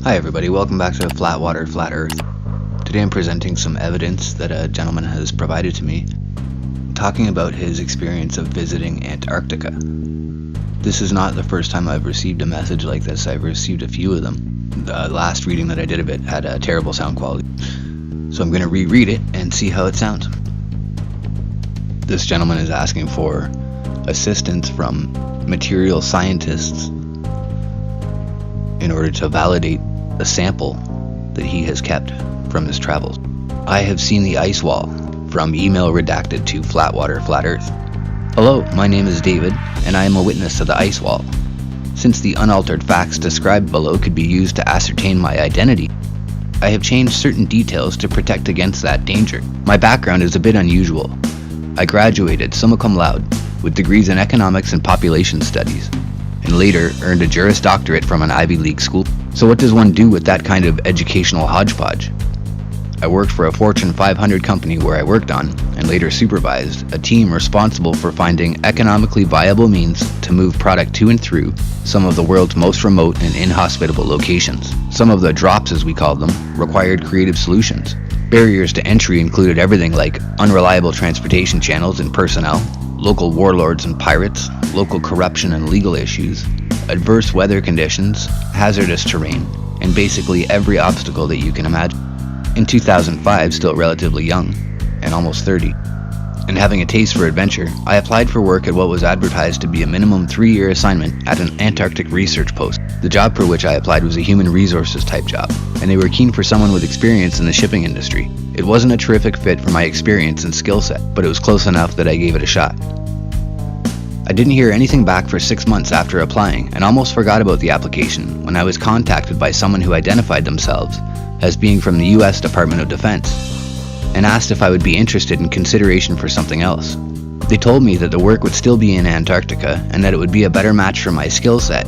Hi everybody, welcome back to Flat Water, Flat Earth. Today I'm presenting some evidence that a gentleman has provided to me, talking about his experience of visiting Antarctica. This is not the first time I've received a message like this. I've received a few of them. The last reading that I did of it had a terrible sound quality, so I'm going to reread it and see how it sounds. This gentleman is asking for assistance from material scientists in order to validate a sample that he has kept from his travels. I have seen the ice wall, from email redacted to Flat Water, Flat Earth. Hello, my name is David, and I am a witness to the ice wall. Since the unaltered facts described below could be used to ascertain my identity, I have changed certain details to protect against that danger. My background is a bit unusual. I graduated summa cum laude with degrees in economics and population studies, and later earned a Juris Doctorate from an Ivy League school. So what does one do with that kind of educational hodgepodge? I worked for a Fortune 500 company where I worked on, and later supervised, a team responsible for finding economically viable means to move product to and through some of the world's most remote and inhospitable locations. Some of the drops, as we called them, required creative solutions. Barriers to entry included everything like unreliable transportation channels and personnel, local warlords and pirates, local corruption and legal issues, adverse weather conditions, hazardous terrain, and basically every obstacle that you can imagine. In 2005, still relatively young, and almost 30, and having a taste for adventure, I applied for work at what was advertised to be a minimum 3-year assignment at an Antarctic research post. The job for which I applied was a human resources type job, and they were keen for someone with experience in the shipping industry. It wasn't a terrific fit for my experience and skill set, but it was close enough that I gave it a shot. I didn't hear anything back for 6 months after applying, and almost forgot about the application when I was contacted by someone who identified themselves as being from the US Department of Defense, and asked if I would be interested in consideration for something else. They told me that the work would still be in Antarctica, and that it would be a better match for my skill set.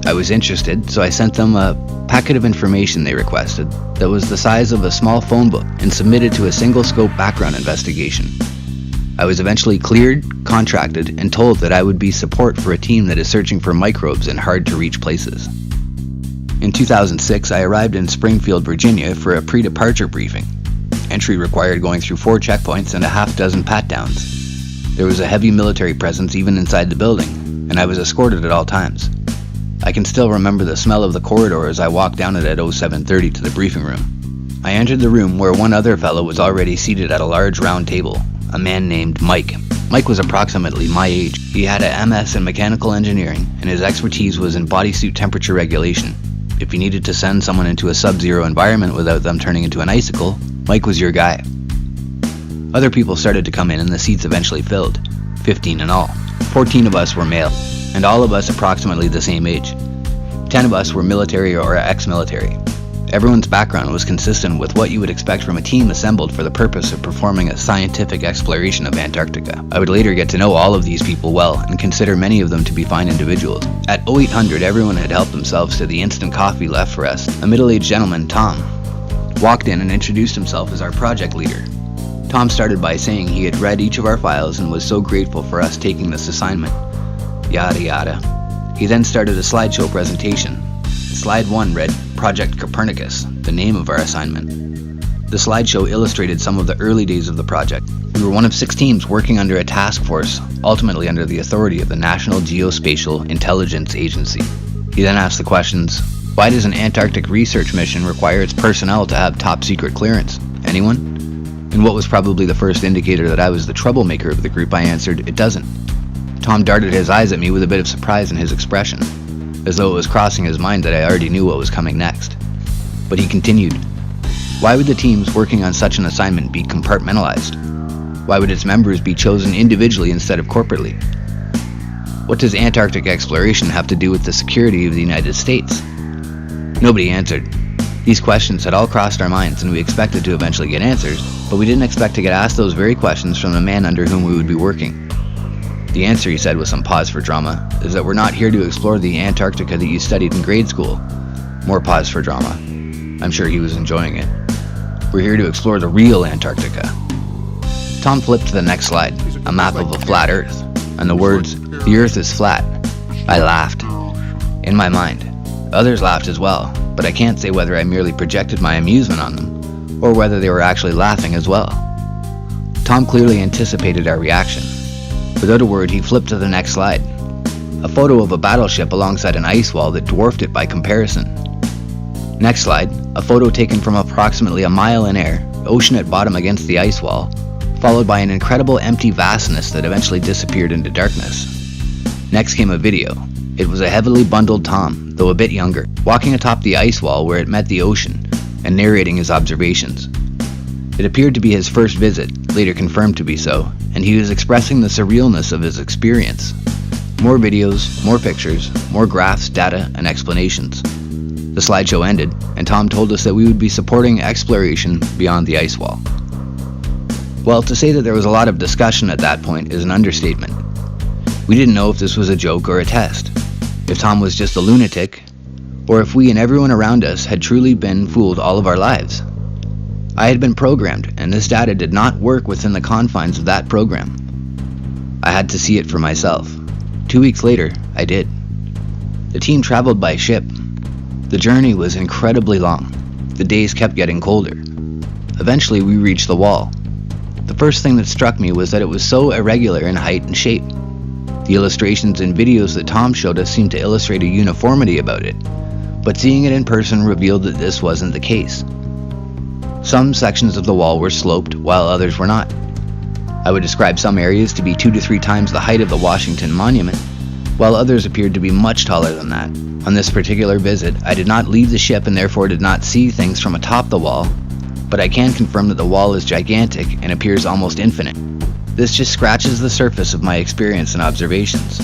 I was interested, so I sent them a packet of information they requested that was the size of a small phone book and submitted to a single-scope background investigation. I was eventually cleared, contracted, and told that I would be support for a team that is searching for microbes in hard-to-reach places. In 2006, I arrived in Springfield, Virginia for a pre-departure briefing. Entry required going through 4 checkpoints and a half-dozen pat-downs. There was a heavy military presence even inside the building, and I was escorted at all times. I can still remember the smell of the corridor as I walked down it at 07:30 to the briefing room. I entered the room where one other fellow was already seated at a large round table, a man named Mike. Mike was approximately my age. He had a MS in mechanical engineering, and his expertise was in bodysuit temperature regulation. If you needed to send someone into a sub-zero environment without them turning into an icicle, Mike was your guy. Other people started to come in and the seats eventually filled, 15 in all. 14 of us were male, and all of us approximately the same age. 10 of us were military or ex-military. Everyone's background was consistent with what you would expect from a team assembled for the purpose of performing a scientific exploration of Antarctica. I would later get to know all of these people well and consider many of them to be fine individuals. At 0800, everyone had helped themselves to the instant coffee left for us. A middle-aged gentleman, Tom, walked in and introduced himself as our project leader. Tom started by saying he had read each of our files and was so grateful for us taking this assignment. Yada yada. He then started a slideshow presentation. Slide 1 read Project Copernicus, the name of our assignment. The slideshow illustrated some of the early days of the project. We were one of 6 teams working under a task force, ultimately under the authority of the National Geospatial Intelligence Agency. He then asked the questions, why does an Antarctic research mission require its personnel to have top secret clearance? Anyone? In what was probably the first indicator that I was the troublemaker of the group, I answered, it doesn't. Tom darted his eyes at me with a bit of surprise in his expression, as though it was crossing his mind that I already knew what was coming next. But he continued, why would the teams working on such an assignment be compartmentalized? Why would its members be chosen individually instead of corporately? What does Antarctic exploration have to do with the security of the United States? Nobody answered. These questions had all crossed our minds, and we expected to eventually get answers, but we didn't expect to get asked those very questions from the man under whom we would be working. The answer, he said with some pause for drama, is that we're not here to explore the Antarctica that you studied in grade school. More pause for drama. I'm sure he was enjoying it. We're here to explore the real Antarctica. Tom flipped to the next slide, a map of a flat Earth, and the words, the Earth is flat. I laughed. In my mind, Others laughed as well, but I can't say whether I merely projected my amusement on them, or whether they were actually laughing as well. Tom clearly anticipated our reaction. Without a word, he flipped to the next slide. A photo of a battleship alongside an ice wall that dwarfed it by comparison. Next slide, a photo taken from approximately a mile in air, ocean at bottom against the ice wall, followed by an incredible empty vastness that eventually disappeared into darkness. Next came a video. It was a heavily bundled Tom, though a bit younger, walking atop the ice wall where it met the ocean, and narrating his observations. It appeared to be his first visit, later confirmed to be so, and he was expressing the surrealness of his experience. More videos, more pictures, more graphs, data, and explanations. The slideshow ended, and Tom told us that we would be supporting exploration beyond the ice wall. Well, to say that there was a lot of discussion at that point is an understatement. We didn't know if this was a joke or a test, if Tom was just a lunatic, or if we and everyone around us had truly been fooled all of our lives. I had been programmed, and this data did not work within the confines of that program. I had to see it for myself. 2 weeks later, I did. The team traveled by ship. The journey was incredibly long. The days kept getting colder. Eventually, we reached the wall. The first thing that struck me was that it was so irregular in height and shape. The illustrations and videos that Tom showed us seemed to illustrate a uniformity about it, but seeing it in person revealed that this wasn't the case. Some sections of the wall were sloped, while others were not. I would describe some areas to be 2 to 3 times the height of the Washington Monument, while others appeared to be much taller than that. On this particular visit, I did not leave the ship and therefore did not see things from atop the wall, but I can confirm that the wall is gigantic and appears almost infinite. This just scratches the surface of my experience and observations.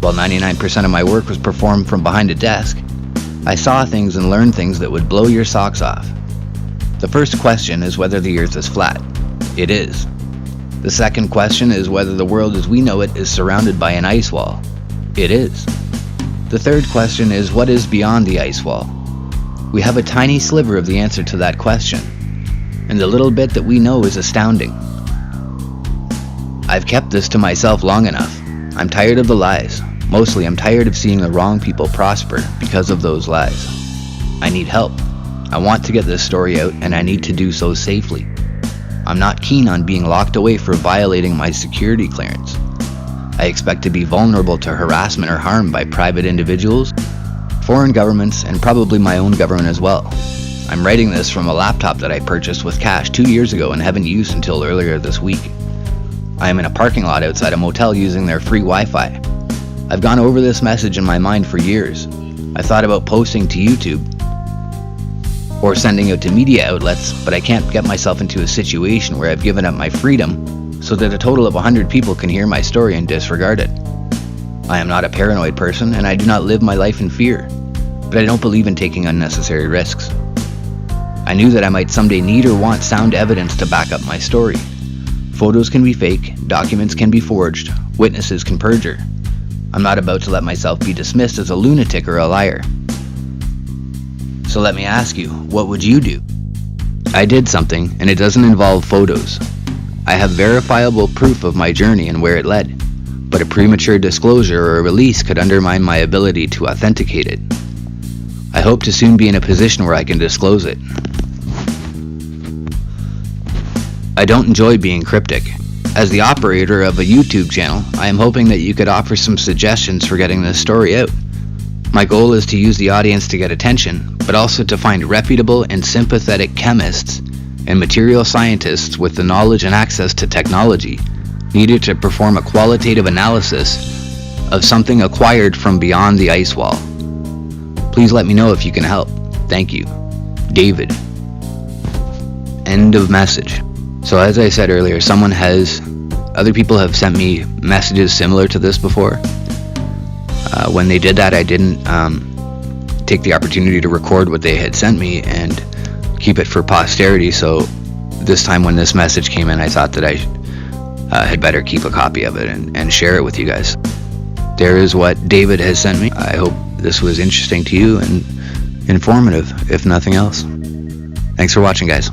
While 99% of my work was performed from behind a desk, I saw things and learned things that would blow your socks off. The first question is whether the Earth is flat. It is. The second question is whether the world as we know it is surrounded by an ice wall. It is. The third question is what is beyond the ice wall. We have a tiny sliver of the answer to that question, and the little bit that we know is astounding. I've kept this to myself long enough. I'm tired of the lies. Mostly I'm tired of seeing the wrong people prosper because of those lies. I need help. I want to get this story out, and I need to do so safely. I'm not keen on being locked away for violating my security clearance. I expect to be vulnerable to harassment or harm by private individuals, foreign governments, and probably my own government as well. I'm writing this from a laptop that I purchased with cash 2 years ago and haven't used until earlier this week. I am in a parking lot outside a motel using their free Wi-Fi. I've gone over this message in my mind for years. I thought about posting to YouTube or sending it to media outlets, but I can't get myself into a situation where I've given up my freedom so that a total of 100 people can hear my story and disregard it. I am not a paranoid person, and I do not live my life in fear, but I don't believe in taking unnecessary risks. I knew that I might someday need or want sound evidence to back up my story. Photos can be fake, documents can be forged, witnesses can perjure. I'm not about to let myself be dismissed as a lunatic or a liar. So let me ask you, what would you do? I did something, and it doesn't involve photos. I have verifiable proof of my journey and where it led, but a premature disclosure or a release could undermine my ability to authenticate it. I hope to soon be in a position where I can disclose it. I don't enjoy being cryptic. As the operator of a YouTube channel, I am hoping that you could offer some suggestions for getting this story out. My goal is to use the audience to get attention, but also to find reputable and sympathetic chemists and material scientists with the knowledge and access to technology needed to perform a qualitative analysis of something acquired from beyond the ice wall. Please let me know if you can help. Thank you. David. End of message. So as I said earlier, other people have sent me messages similar to this before. When they did that, I didn't take the opportunity to record what they had sent me and keep it for posterity. So this time when this message came in, I thought that I had better keep a copy of it and share it with you guys. There is what David has sent me. I hope this was interesting to you and informative, if nothing else. Thanks for watching, guys.